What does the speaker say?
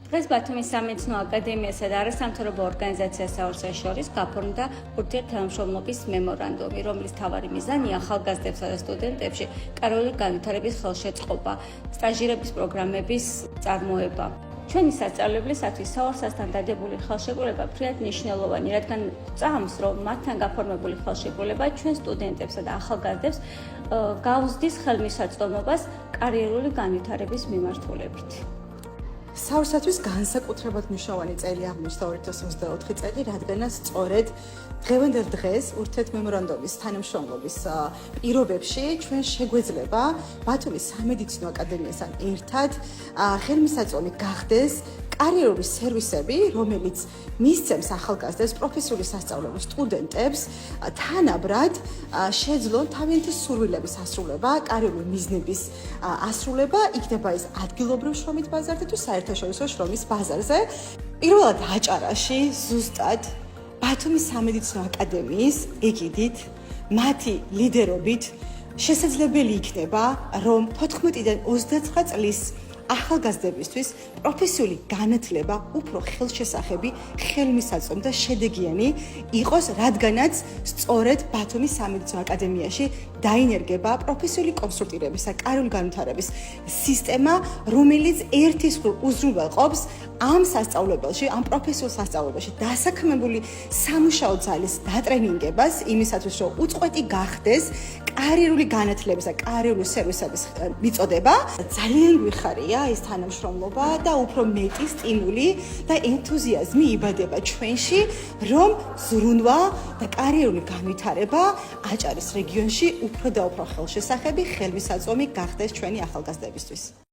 დღეს ბათუმის სამედიცინო აკადემიასა და არასამთავრობო ორგანიზაციას შორის გაფორმდა ურთიერთთანამშრომლობის მემორანდუმი, რომლის მთავარი მიზანია ახალგაზრდებსა და სტუდენტებში კარიერული განვითარების ხელშეწყობა, სტაჟირების პროგრამების წარმოება. ჩვენი სასწავლებლისათვის საორსასთან დადებული ხელშეკრულება ფრიად მნიშვნელოვანი, რადგან წამს, რომ მათთან გაფორმებული ხელშეკრულება ჩვენ სტუდენტებსა და ახალგაზრდებს გაუზდის ხელმისაწვდომობას კარიერული განვითარების მიმართულებით. საორსათვის განსაკუთრებად მნიშვნელოვანი წელი აღმოჩნდა 2024 წელი, რადგანაც სწორედ დღევანდელ დღეს ურთიერთმემორანდუმის თანამშრომლობის პირობებში ჩვენ შეგვეძლება ბათუმის სამედიცინო აკადემიასთან ერთად ხელმისაწვდომი გახდეს კარიერული სერვისები, რომელიც მისცემს ახალგაზრდებს პროფესიული სასწავლებლებს სტუდენტებს თანაბრად შეძლონ თავიანთი სურვილების ასრულება, კარიერული მიზნების ასრულება, იქნება ეს ადგილობრივ შრომით ბაზარზე თუ საერთაშორისო შრომის ბაზარზე. პირველად აჭარაში ზუსტად ბათუმის სამედიცინო აკადემიის ეგიდით, მათი ლიდერობით შესაძლებელი იქნება, რომ 14-დან 29 წლის ახალგაზრდებისთვის პროფესიული განათლება უფრო ხელშესახები, ხელმისაწვდომი და შედეგიანი იყოს, რადგანაც სწორედ ბათუმის სამედიცინო აკადემიაში დაინერგება პროფესიული კონსულტირების და კარიერული განვითარების სისტემა, რომელიც ერთის მხრივ უზრუნველყოფს ამ სასწავლებელში, ამ პროფესიულ სასწავლებელში დასაქმებული სამუშაო ძალის დატრენინგებას იმისათვის, რომ უწყვეტი გახდეს კარიერული განათლების და კარიერული სერვისების მიწოდება. ძალიან გვიხარია ეს თანამშრომლობა და უფრო მეტი სტიმული და ენთუზიაზმი იბადება ჩვენში, რომ ზრუნვა და კარიერული განვითარება აჭარის რეგიონში უფრო და უფრო ხელშესახები, ხელმისაწვდომი გახდეს ჩვენი ახალგაზრდებისთვის.